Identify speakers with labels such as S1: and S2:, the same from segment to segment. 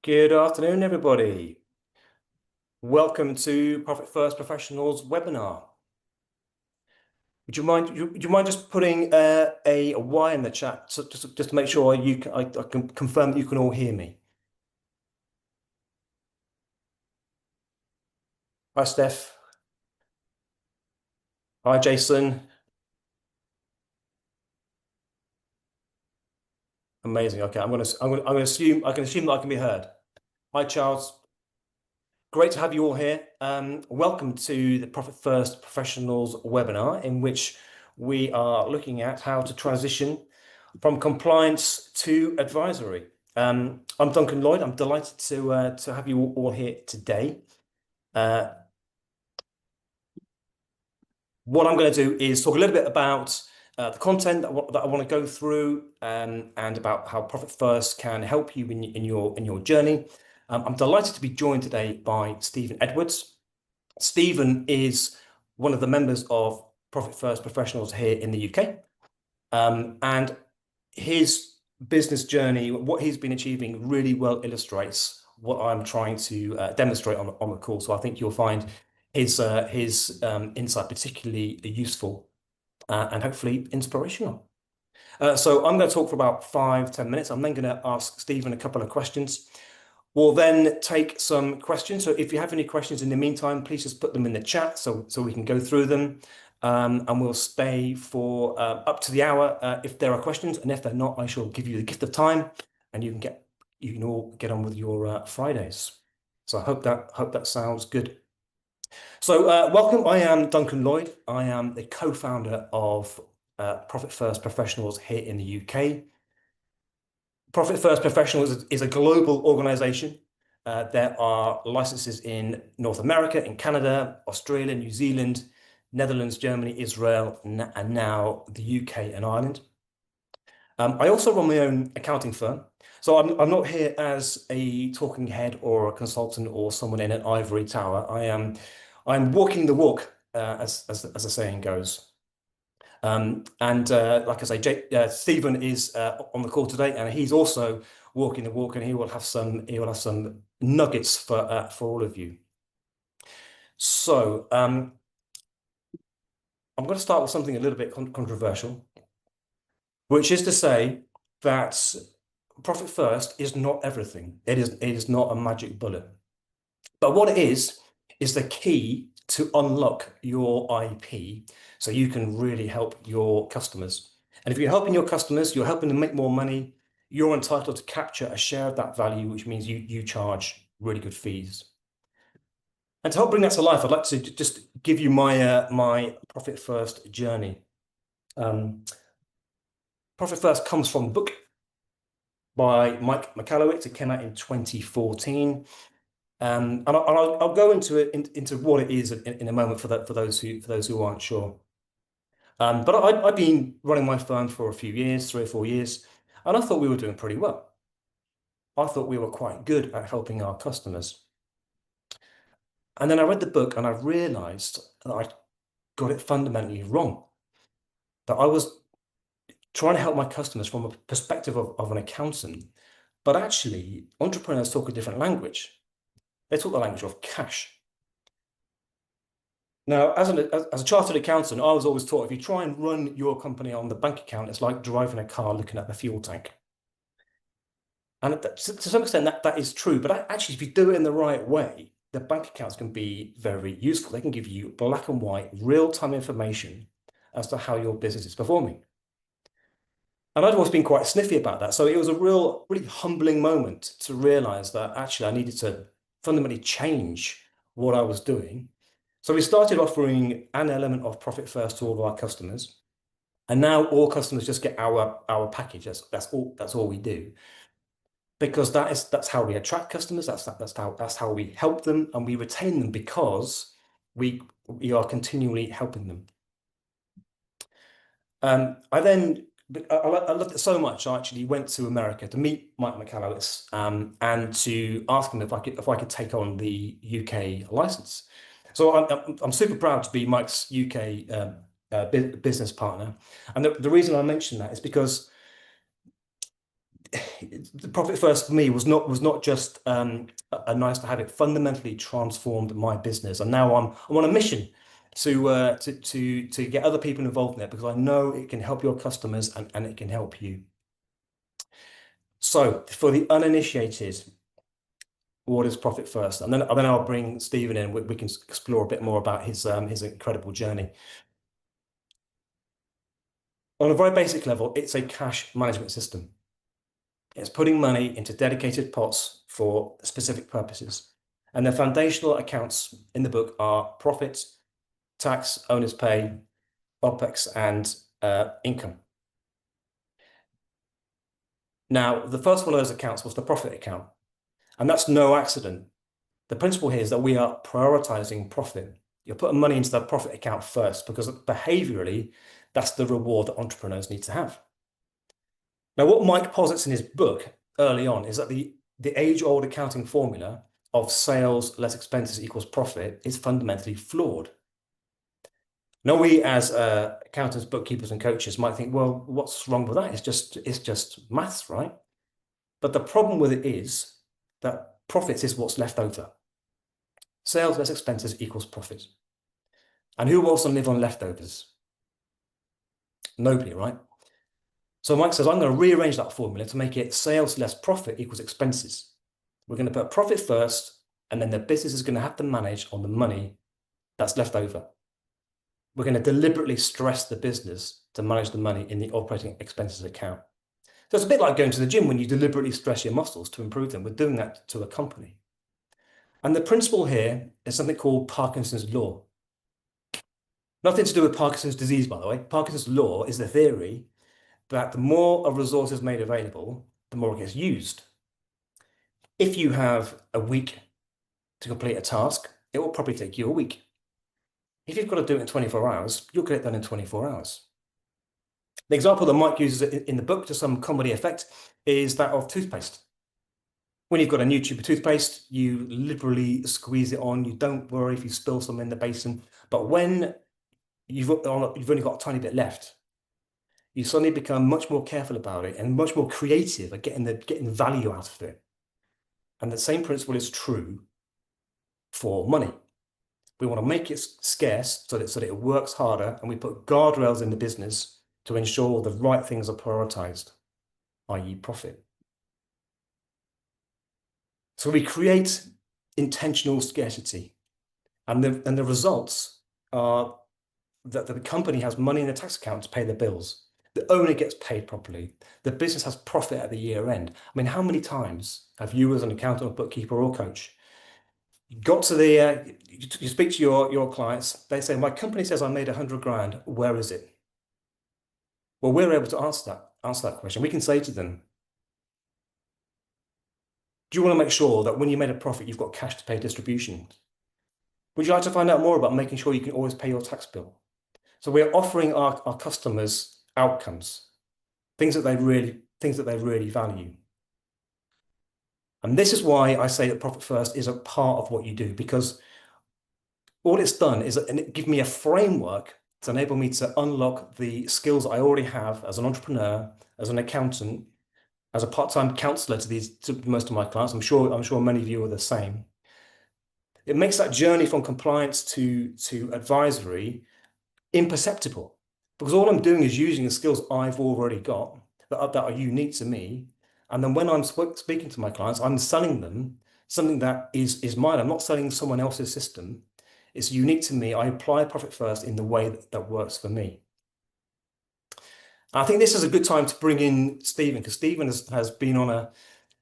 S1: Good afternoon, everybody. Welcome to Profit First Professionals webinar. Would you mind just putting a Y in the chat, so just to make sure I can confirm that you can all hear me. Hi, Steph. Hi, Jason. Amazing. Okay, I'm gonna assume that I can be heard. Hi, Charles. Great to have you all here. Welcome to the Profit First Professionals webinar, in which we are looking at how to transition from compliance to advisory. I'm Duncan Lloyd. I'm delighted to have you all here today. What I'm going to do is talk a little bit about the content that I want to go through, and about how Profit First can help you in your journey. I'm delighted to be joined today by Stephen Edwards. Stephen is one of the members of Profit First Professionals here in the UK, and his business journey, what he's been achieving, really well illustrates what I'm trying to demonstrate on the call. So I think you'll find his insight particularly useful and hopefully inspirational. So I'm going to talk for about 5-10 minutes. I'm then going to ask Stephen a couple of questions. We'll then take some questions. So if you have any questions in the meantime, please just put them in the chat so we can go through them. And we'll stay for up to the hour if there are questions, and if they're not, I shall give you the gift of time, and you can all get on with your Fridays. So I hope that sounds good. So welcome. I am Duncan Lloyd. I am the co-founder of Profit First Professionals here in the UK. Profit First Professionals is a global organization. There are licenses in North America, in Canada, Australia, New Zealand, Netherlands, Germany, Israel, and now the UK and Ireland. I also run my own accounting firm. So I'm not here as a talking head or a consultant or someone in an ivory tower. I'm walking the walk, as the saying goes. Like I say, Stephen is on the call today, and he's also walking the walk, and he will have some nuggets for all of you. So I'm going to start with something a little bit controversial, which is to say that Profit First is not everything. It is not a magic bullet, but what it is the key to unlock your IP, so you can really help your customers. And if you're helping your customers, you're helping them make more money. You're entitled to capture a share of that value, which means you charge really good fees. And to help bring that to life, I'd like to just give you my Profit First journey. Profit First comes from the book by Mike Michalowicz. It came out in 2014. And I'll go into what it is in a moment for those who aren't sure. But I've been running my firm for a few years, 3 or 4 years, and I thought we were doing pretty well. I thought we were quite good at helping our customers. And then I read the book and I realized that I got it fundamentally wrong. That I was trying to help my customers from a perspective of an accountant, but actually entrepreneurs talk a different language. They talk the language of cash. Now, as a chartered accountant, I was always taught if you try and run your company on the bank account, it's like driving a car looking at the fuel tank. And to some extent, that is true. But actually, if you do it in the right way, the bank accounts can be very useful. They can give you black and white, real-time information as to how your business is performing. And I'd always been quite sniffy about that. So it was a really humbling moment to realize that actually I needed to fundamentally change what I was doing. So we started offering an element of Profit First to all of our customers. And now all customers just get our package. That's all we do. Because that's how we attract customers, that's how we help them, and we retain them because we are continually helping them. I loved it so much. I actually went to America to meet Mike Michalowicz, and to ask him if I could take on the UK license. So I'm super proud to be Mike's UK business partner, and the reason I mention that is because the Profit First for me was not just a nice to have. It fundamentally transformed my business, and now I'm on a mission to get other people involved in it because I know it can help your customers and it can help you. So for the uninitiated, what is Profit First? And then I'll bring Stephen in. We can explore a bit more about his incredible journey. On a very basic level, it's a cash management system. It's putting money into dedicated pots for specific purposes. And the foundational accounts in the book are profit, tax, owner's pay, OPEX, and income. Now, the first one of those accounts was the profit account. And that's no accident. The principle here is that we are prioritizing profit. You're putting money into that profit account first because behaviorally, that's the reward that entrepreneurs need to have. Now, what Mike posits in his book early on is that the age-old accounting formula of sales less expenses equals profit is fundamentally flawed. Now, we as accountants, bookkeepers, and coaches might think, well, what's wrong with that? It's just maths, right? But the problem with it is that profits is what's left over. Sales less expenses equals profit. And who wants to live on leftovers? Nobody, right? So Mike says, I'm going to rearrange that formula to make it sales less profit equals expenses. We're going to put profit first, and then the business is going to have to manage on the money that's left over. We're going to deliberately stress the business to manage the money in the operating expenses account. So it's a bit like going to the gym when you deliberately stress your muscles to improve them. We're doing that to a company. And the principle here is something called Parkinson's law. Nothing to do with Parkinson's disease, by the way. Parkinson's law is the theory that the more a resource is made available, the more it gets used. If you have a week to complete a task, it will probably take you a week. If you've got to do it in 24 hours, you'll get it done in 24 hours. The example that Mike uses in the book to some comedy effect is that of toothpaste. When you've got a new tube of toothpaste, you liberally squeeze it on. You don't worry if you spill some in the basin. But when you've only got a tiny bit left, you suddenly become much more careful about it and much more creative at getting the value out of it. And the same principle is true for money. We want to make it scarce so that it works harder, and we put guardrails in the business to ensure the right things are prioritized, i.e. profit. So we create intentional scarcity, and the results are that the company has money in the tax account to pay the bills. The owner gets paid properly. The business has profit at the year end. I mean, how many times have you as an accountant or bookkeeper or coach got to you speak to your clients, they say, my company says I made 100 grand, where is it? Well, we're able to answer that question. We can say to them, do you want to make sure that when you made a profit, you've got cash to pay distribution? Would you like to find out more about making sure you can always pay your tax bill? So we're offering our customers outcomes, things that they really value. And this is why I say that Profit First is a part of what you do, because all it's done is give me a framework to enable me to unlock the skills I already have as an entrepreneur, as an accountant, as a part-time counselor to most of my clients. I'm sure many of you are the same. It makes that journey from compliance to advisory imperceptible, because all I'm doing is using the skills I've already got that are unique to me. And then when I'm speaking to my clients, I'm selling them something that is mine. I'm not selling someone else's system. It's unique to me. I apply Profit First in the way that works for me. I think this is a good time to bring in Stephen, because Stephen has been on a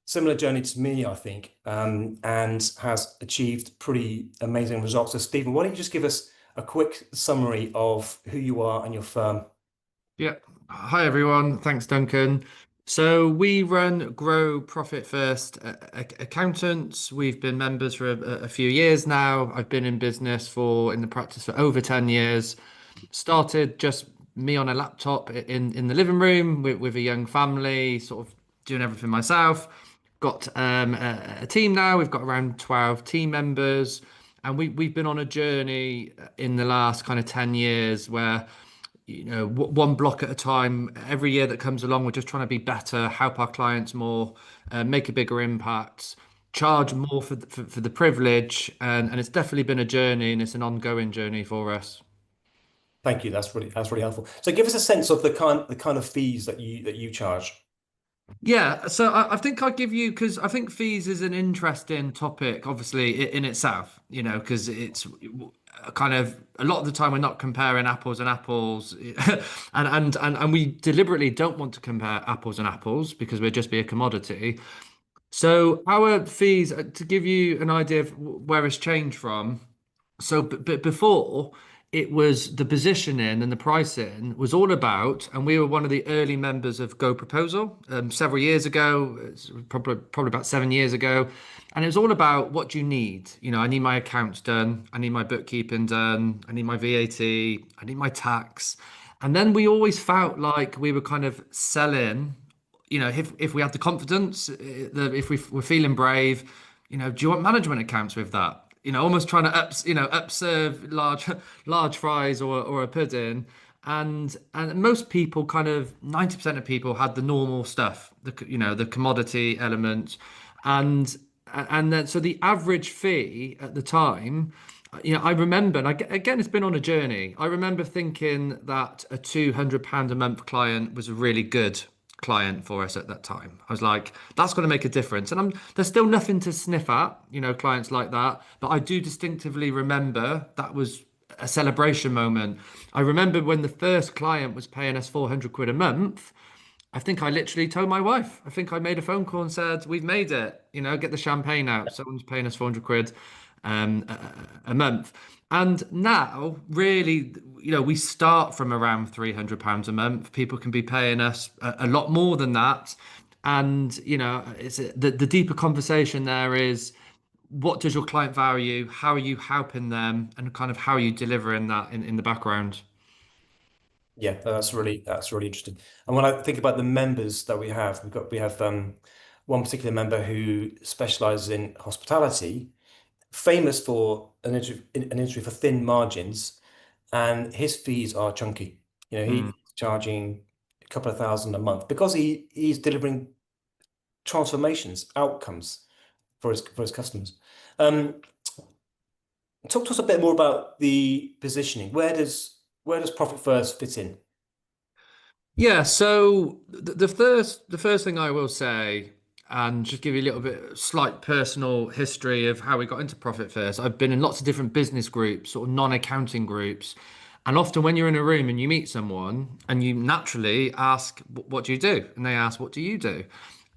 S1: similar journey to me, I think, and has achieved pretty amazing results. So Stephen, why don't you just give us a quick summary of who you are and your firm?
S2: Yeah. Hi, everyone. Thanks, Duncan. So we run Gro Profit First Accountants. We've been members for a few years now. I've been in business in the practice for over 10 years. Started just me on a laptop in the living room with a young family, sort of doing everything myself. Got a team now. We've got around 12 team members. And we've been on a journey in the last kind of 10 years where one block at a time. Every year that comes along, we're just trying to be better, help our clients more, make a bigger impact, charge more for the privilege, and it's definitely been a journey, and it's an ongoing journey for us.
S1: Thank you. That's really helpful. So give us a sense of the kind of fees that you charge.
S2: Yeah, so I think I'll give you because I think fees is an interesting topic, obviously in itself, because it's kind of a lot of the time we're not comparing apples and apples, and we deliberately don't want to compare apples and apples because we'd just be a commodity. So our fees, to give you an idea of where it's changed from. So, but before it was the positioning and the pricing was all about, and we were one of the early members of Go Proposal several years ago, probably about 7 years ago, and it was all about what do you need. I need my accounts done, I need my bookkeeping done, I need my VAT, I need my tax, and then we always felt like we were kind of selling. If we had the confidence, if we were feeling brave, do you want management accounts with that? Almost trying to upserve large fries or a pudding. And most people, kind of 90% of people, had the normal stuff, the commodity element, and and then so the average fee at the time. I remember, and again, it's been on a journey. I remember thinking that a £200 a month client was a really good client for us at that time. I was like, that's going to make a difference. And there's still nothing to sniff at, clients like that. But I do distinctively remember that was a celebration moment. I remember when the first client was paying us 400 quid a month. I think I literally told my wife. I think I made a phone call and said, "We've made it. Get the champagne out. Someone's paying us 400 quid a month." And now, really, we start from around £300 a month. People can be paying us a lot more than that. And, it's the deeper conversation there is what does your client value? How are you helping them? And kind of how are you delivering that in the background?
S1: Yeah, that's really interesting. And when I think about the members that we have one particular member who specializes in hospitality, famous for an industry for thin margins, and his fees are chunky.
S2: Mm.
S1: He's charging a couple of thousand a month because he's delivering transformations, outcomes for his customers. Um, Talk to us a bit more about the positioning. Where does Profit First fit in?
S2: Yeah, so the first thing I will say, and just give you a little bit slight personal history of how we got into Profit First. I've been in lots of different business groups, sort of non-accounting groups, and often when you're in a room and you meet someone and you naturally ask, What do you do?" And they ask, "What do you do?"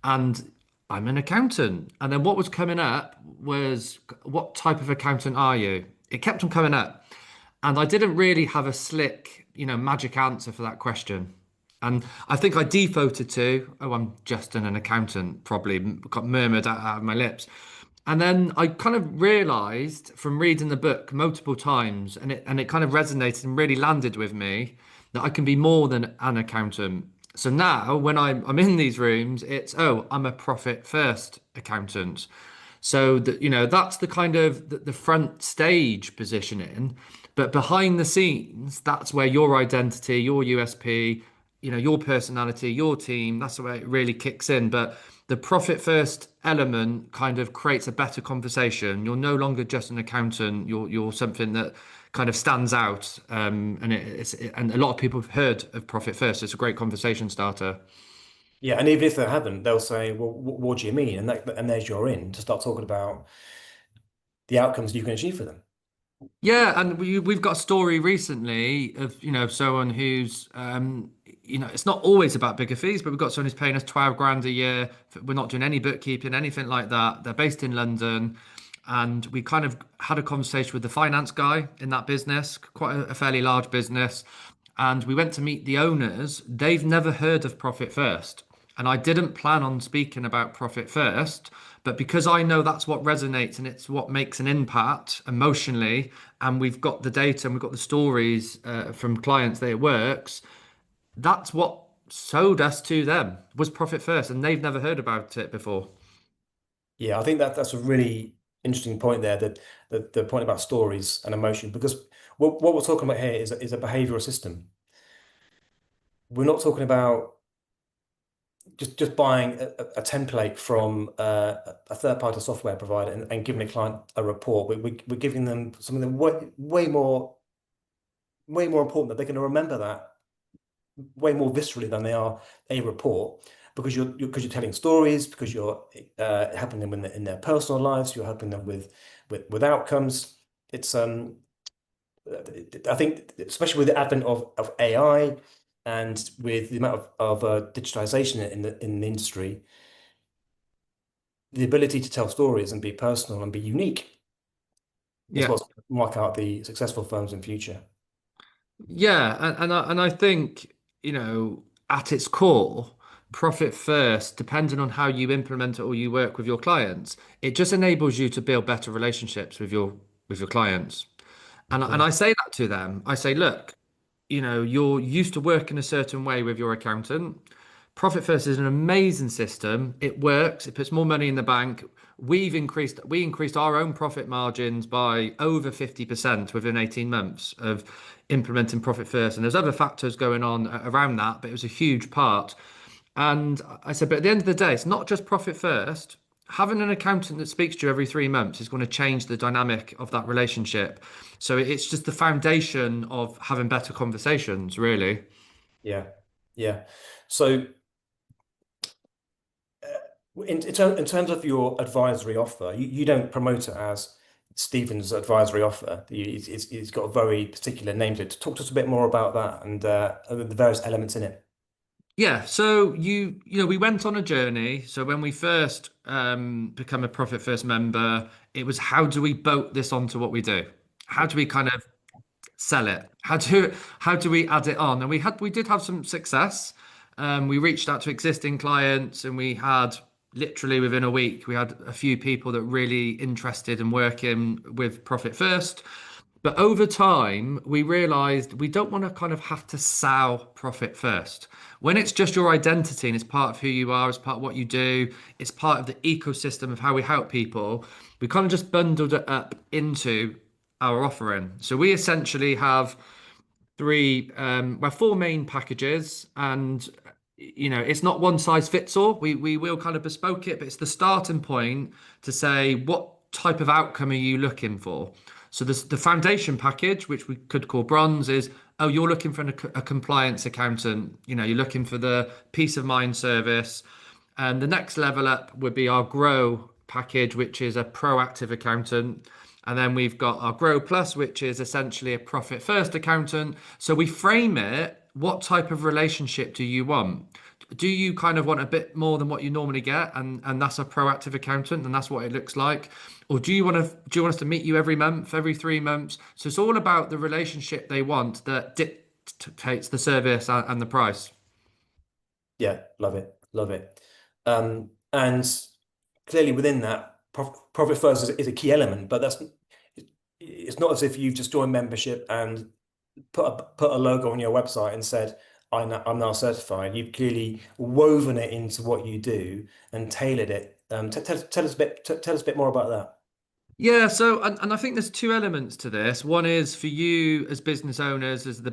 S2: And I'm an accountant. And then what was coming up was, "What type of accountant are you?" It kept on coming up. And I didn't really have a slick, magic answer for that question. And I think I defaulted to, "Oh, I'm just an accountant," probably got murmured out of my lips. And then I kind of realized from reading the book multiple times, and it kind of resonated and really landed with me that I can be more than an accountant. So now when I'm in these rooms, it's, "Oh, I'm a profit first accountant." So that that's the kind of the front stage positioning, but behind the scenes, that's where your identity, your USP, your personality, your team, that's where it really kicks in. But the profit first element kind of creates a better conversation. You're no longer just an accountant. You're something that kind of stands out. And a lot of people have heard of Profit First. It's a great conversation starter.
S1: Yeah, and even if they haven't, they'll say, "Well, what do you mean?" And there's your in to start talking about the outcomes you can achieve for them.
S2: Yeah, and we've got a story recently of someone who's it's not always about bigger fees, but we've got someone who's paying us 12 grand a year. We're not doing any bookkeeping, anything like that. They're based in London, and we kind of had a conversation with the finance guy in that business, quite a fairly large business, and we went to meet the owners. They've never heard of Profit First. And I didn't plan on speaking about Profit First, but because I know that's what resonates and it's what makes an impact emotionally, and we've got the data and we've got the stories from clients that it works, that's what sold us to them was Profit First, and they've never heard about it before.
S1: Yeah, I think that's a really interesting point there, that the point about stories and emotion, because what we're talking about here is a behavioral system. we're not talking about just buying a template from a third-party software provider and giving a client a report. We're giving them something way more important that they're going to remember that way more viscerally than they are a report because you're telling stories, because you're helping them in their personal lives, you're helping them with outcomes. It's I think especially with the advent of AI and with the amount of digitization in the industry, the ability to tell stories and be personal and be unique is
S2: Yeah.
S1: what's going to mark out the successful firms in future.
S2: Yeah, and I think, at its core, profit first, depending on how you implement it or you work with your clients, it just enables you to build better relationships with your clients. And
S1: Yeah,
S2: I say that to them. I say, look, you're used to working a certain way with your accountant. Profit First is an amazing system. It works. It puts more money in the bank. We increased our own profit margins by over 50% within 18 months of implementing Profit First. And there's other factors going on around that, but it was a huge part. And I said, but at the end of the day, it's not just Profit First. Having an accountant that speaks to you every 3 months is going to change the dynamic of that relationship. So it's just the foundation of having better conversations, really.
S1: yeah, yeah. So in terms of your advisory offer, you don't promote it as Stephen's advisory offer. It's got a very particular name to it. Talk to us a bit more about that and the various elements in it.
S2: Yeah, so we went on a journey. So when we first become a Profit First member, it was how do we boat this onto what we do? How do we kind of sell it? How do we add it on? And we did have some success. We reached out to existing clients, and we had literally within a week we had a few people that really interested in working with Profit First. But over time, we realized we don't want to kind of have to sell Profit First. When it's just your identity and it's part of who you are, it's part of what you do, it's part of the ecosystem of how we help people, we kind of just bundled it up into our offering. So we essentially have four main packages, and it's not one size fits all. We will kind of bespoke it, but it's the starting point to say what type of outcome are you looking for. So the foundation package, which we could call bronze, is oh, you're looking for a compliance accountant. You're looking for the peace of mind service. And the next level up would be our Grow package, which is a proactive accountant. And then we've got our Grow Plus, which is essentially a profit first accountant. So we frame it, what type of relationship do you want? Do you kind of want a bit more than what you normally get? And that's a proactive accountant, and that's what it looks like. Or do you want us to meet you every month, every 3 months? So it's all about the relationship they want that dictates the service and the price.
S1: Yeah, love it, love it. And clearly within that, profit first is a key element, but it's not as if you've just joined membership and put a logo on your website and said, I'm now certified. You've clearly woven it into what you do and tailored it. Tell us tell us a bit more about that.
S2: Yeah, so and I think there's two elements to this. One is for you as business owners, as the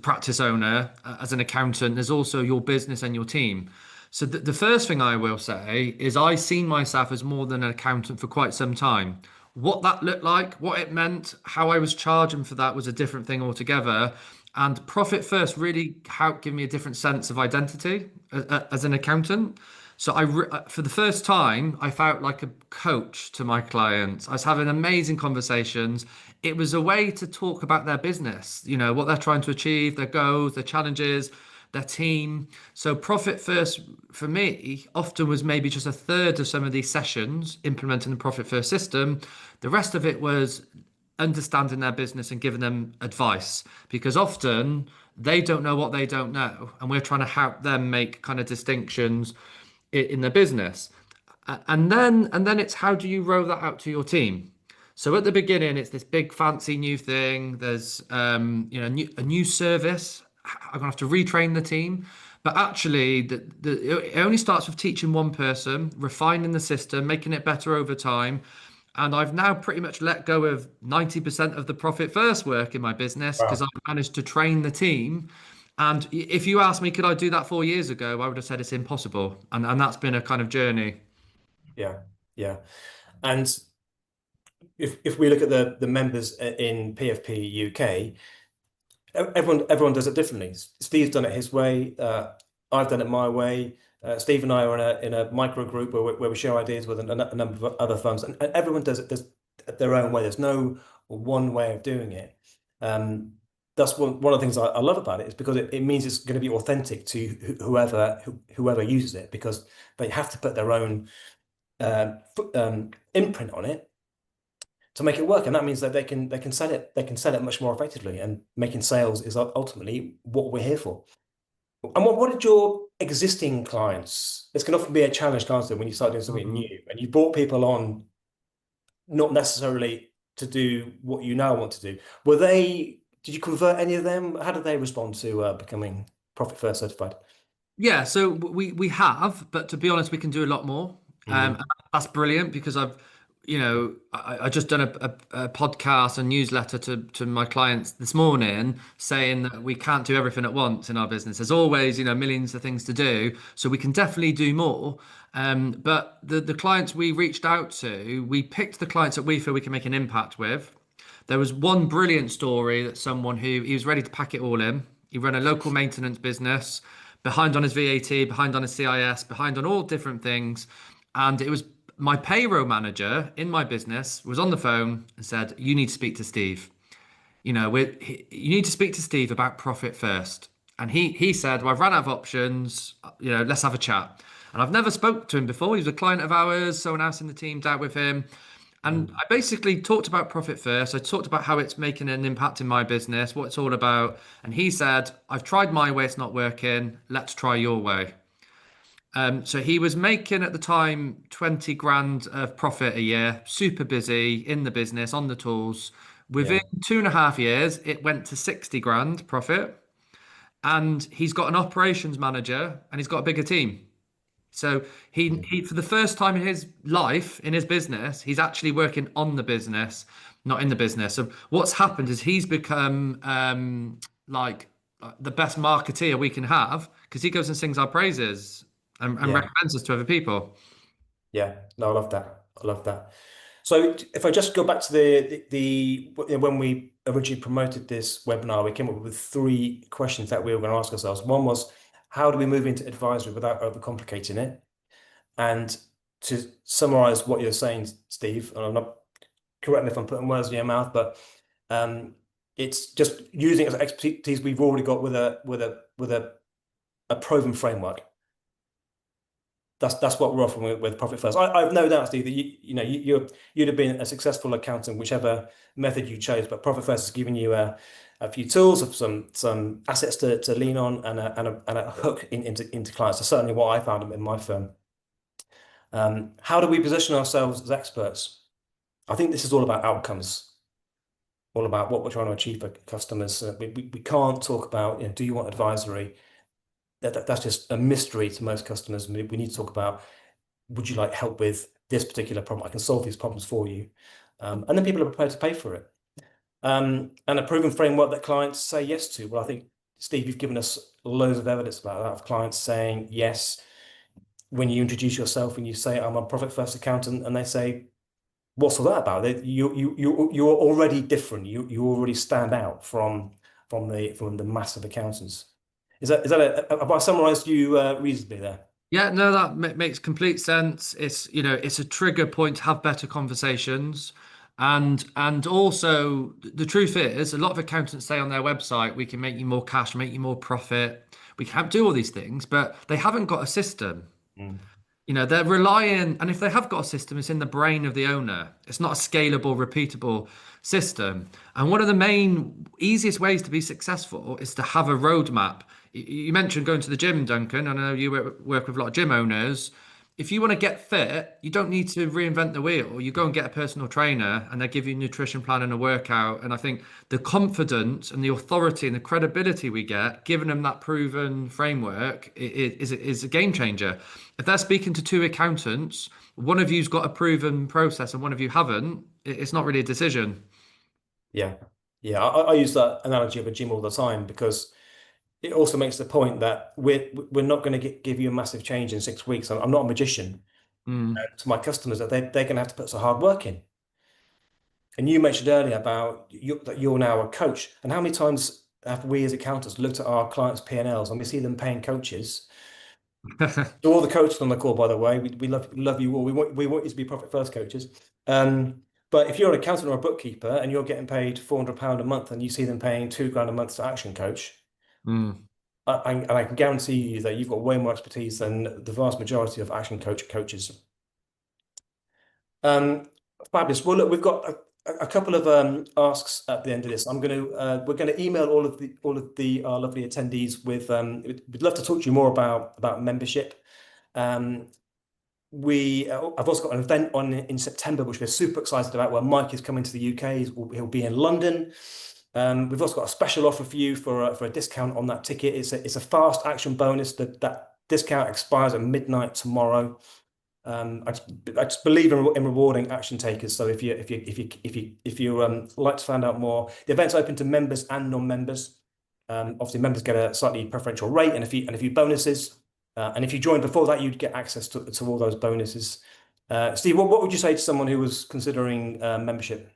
S2: practice owner, as an accountant, there's also your business and your team. So the first thing I will say is I seen myself as more than an accountant for quite some time. What that looked like, what it meant, how I was charging for that was a different thing altogether. And Profit First really helped give me a different sense of identity as an accountant. So for the first time, I felt like a coach to my clients. I was having amazing conversations. It was a way to talk about their business, what they're trying to achieve, their goals, their challenges, their team. So Profit First for me often was maybe just a third of some of these sessions implementing the Profit First system. The rest of it was understanding their business and giving them advice because often they don't know what they don't know, and we're trying to help them make kind of distinctions in their business. And then it's how do you roll that out to your team? So at the beginning, it's this big fancy new thing. There's a new service. I'm gonna have to retrain the team. But actually, it only starts with teaching one person, refining the system, making it better over time. And I've now pretty much let go of 90% of the profit first work in my business because
S1: Wow.
S2: I've managed to train the team And if you asked me, could I do that 4 years ago? I would have said it's impossible. And that's been a kind of journey.
S1: Yeah, yeah. And if we look at the members in PFP UK, everyone does it differently. Steve's done it his way. I've done it my way. Steve and I are in a micro group where we share ideas with a number of other firms, and everyone does it their own way. There's no one way of doing it. Um, that's one of the things I love about it is because it means it's going to be authentic to whoever uses it because they have to put their own imprint on it to make it work, and that means that they can sell it much more effectively. And making sales is ultimately what we're here for. And what did your existing clients? This can often be a challenge, can't it, when you start doing something
S2: Mhm.
S1: new and you brought people on not necessarily to do what you now want to do. Did you convert any of them? How did they respond to becoming Profit First certified?
S2: Yeah, so we have, but to be honest, we can do a lot more.
S1: Mm,
S2: And that's brilliant because I just done a podcast, a newsletter to my clients this morning saying that we can't do everything at once in our business. There's always, millions of things to do, so we can definitely do more. But the clients we reached out to, we picked the clients that we feel we can make an impact with. There was one brilliant story that someone who he was ready to pack it all in. He ran a local maintenance business, behind on his VAT, behind on his CIS, behind on all different things. And it was my payroll manager in my business was on the phone and said, "You need to speak to Steve. You need to speak to Steve about Profit First." And he said, "Well, I've run out of options. Let's have a chat." And I've never spoke to him before. He was a client of ours. Someone else in the team dealt with him. And
S1: mm,
S2: I basically talked about Profit First. I talked about how it's making an impact in my business, what it's all about. And he said, "I've tried my way, it's not working. Let's try your way." So he was making at the time 20 grand of profit a year, super busy in the business, on the tools. Within
S1: yeah,
S2: 2.5 years, it went to 60 grand profit. And he's got an operations manager and he's got a bigger team. So
S1: mm,
S2: he for the first time in his life, in his business, he's actually working on the business, not in the business. So what's happened is he's become like the best marketeer we can have because he goes and sings our praises and
S1: yeah,
S2: recommends us to other people.
S1: yeah. No, I love that. I love that. So if I just go back to when we originally promoted this webinar, we came up with three questions that we were going to ask ourselves. One was, how do we move into advisory without overcomplicating it? And to summarize what you're saying, Steve, and I'm not correct me if I'm putting words in your mouth, but um, it's just using it as expertise we've already got with a proven framework. That's what we're offering with Profit First. I've no doubt, Steve, that you'd have been a successful accountant, whichever method you chose. But Profit First has given you a few tools, of some assets to lean on, and a hook into clients. That's certainly what I found in my firm. How do we position ourselves as experts? I think this is all about outcomes, all about what we're trying to achieve for customers. We can't talk about, do you want advisory? That's just a mystery to most customers. We need to talk about, would you like help with this particular problem? I can solve these problems for you. And then people are prepared to pay for it. And a proven framework that clients say yes to. Well, I think, Steve, you've given us loads of evidence about that, of clients saying yes when you introduce yourself and you say, I'm a Profit First accountant, and they say, what's all that about? You're already different. You already stand out from the massive accountants. Have I summarized you reasonably there?
S2: Yeah, no, that makes complete sense. It's a trigger point to have better conversations. And also the truth is a lot of accountants say on their website, we can make you more cash, make you more profit. We can't do all these things, but they haven't got a system.
S1: Mm.
S2: They're relying, and if they have got a system, it's in the brain of the owner. It's not a scalable, repeatable system. And one of the main easiest ways to be successful is to have a roadmap. You mentioned going to the gym, Duncan. I know you work with a lot of gym owners. If you want to get fit, you don't need to reinvent the wheel. You go and get a personal trainer and they give you a nutrition plan and a workout. And I think the confidence and the authority and the credibility we get, giving them that proven framework, is a game changer. If they're speaking to two accountants, one of you's got a proven process and one of you haven't, it's not really a decision.
S1: Yeah. Yeah. I use that analogy of a gym all the time because it also makes the point that we're not going to give you a massive change in 6 weeks. I'm not a magician.
S2: Mm.
S1: To my customers that they're going to have to put some hard work in. And you mentioned earlier about that you're now a coach. And how many times have we as accountants looked at our clients' P&Ls and we see them paying coaches? To all the coaches on the call, by the way, we love you all. We want you to be profit first coaches. But if you're an accountant or a bookkeeper and you're getting paid £400 a month and you see them paying 2 grand a month to Action Coach,
S2: Mm.
S1: and I can guarantee you that you've got way more expertise than the vast majority of Action Coach coaches. Um, Fabulous. Well, look, we've got a couple of asks at the end of this. We're going to email all of the lovely attendees with. We'd love to talk to you more about membership. Um, I've also got an event on in September, which we're super excited about, where Mike is coming to the UK. He'll be in London. We've also got a special offer for you for a discount on that ticket. It's a fast action bonus. That discount expires at midnight tomorrow. I just believe in rewarding action takers. So if you like to find out more, the event's open to members and non-members. Obviously, members get a slightly preferential rate and a few bonuses. And if you join before that, you'd get access to all those bonuses. Steve, what would you say to someone who was considering membership?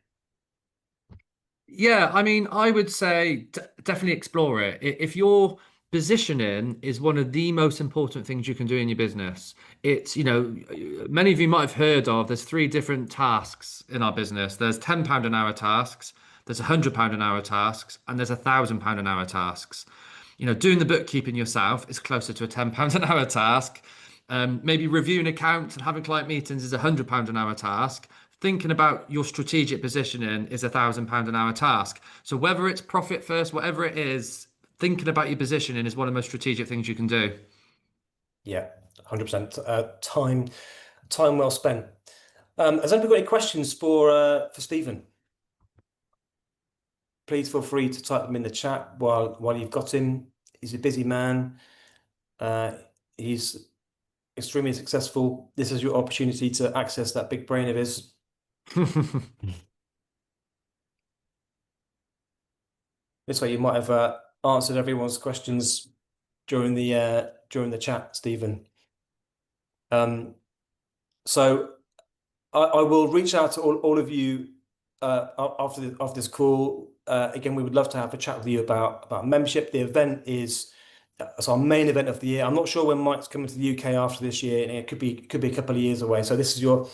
S2: Yeah, I mean, I would say definitely explore it. If your positioning is one of the most important things you can do in your business, it's, many of you might have heard of, there's three different tasks in our business. There's £10 an hour tasks, there's £100 an hour tasks, and there's £1,000 an hour tasks. Doing the bookkeeping yourself is closer to a £10 an hour task. Maybe reviewing accounts and having client meetings is £100 an hour task. Thinking about your strategic positioning is £1,000 an hour task. So whether it's profit first, whatever it is, thinking about your positioning is one of the most strategic things you can do.
S1: Yeah, 100%. Time well spent. Has anybody got any questions for Stephen? Please feel free to type them in the chat while you've got him. He's a busy man. He's extremely successful. This is your opportunity to access that big brain of his. This way, you might have answered everyone's questions during the chat, Stephen. So I will reach out to all of you after this call. Again, we would love to have a chat with you about membership. The event is it's our main event of the year. I'm not sure when Mike's coming to the UK after this year, and it could be a couple of years away. So this is your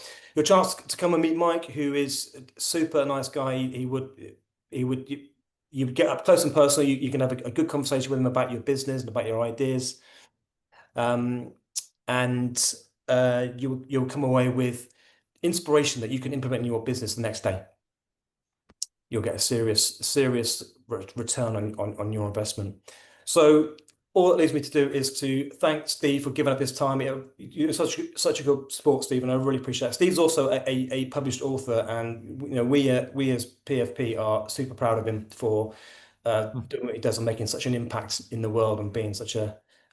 S1: chance to come and meet Mike, who is a super nice guy. You would get up close and personal. You can have a good conversation with him about your business and about your ideas, and you'll come away with inspiration that you can implement in your business the next day. You'll get a serious return on your investment. So all it leaves me to do is to thank Steve for giving up his time. You're such a good sport, Steve, and I really appreciate it. Steve's also a published author, and we as PFP are super proud of him for doing what he does and making such an impact in the world and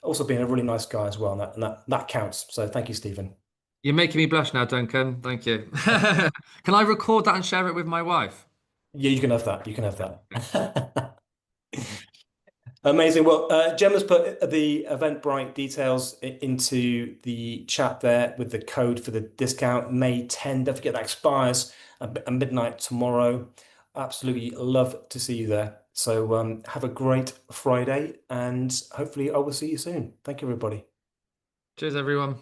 S1: also being a really nice guy as well. And that counts. So thank you, Stephen.
S2: You're making me blush now, Duncan. Thank you. Can I record that and share it with my wife?
S1: Yeah, you can have that. You can have that. Amazing. Well, Gemma's put the Eventbrite details into the chat there with the code for the discount, May 10. Don't forget that expires at midnight tomorrow. Absolutely love to see you there. So have a great Friday, and hopefully I will see you soon. Thank you, everybody.
S2: Cheers, everyone.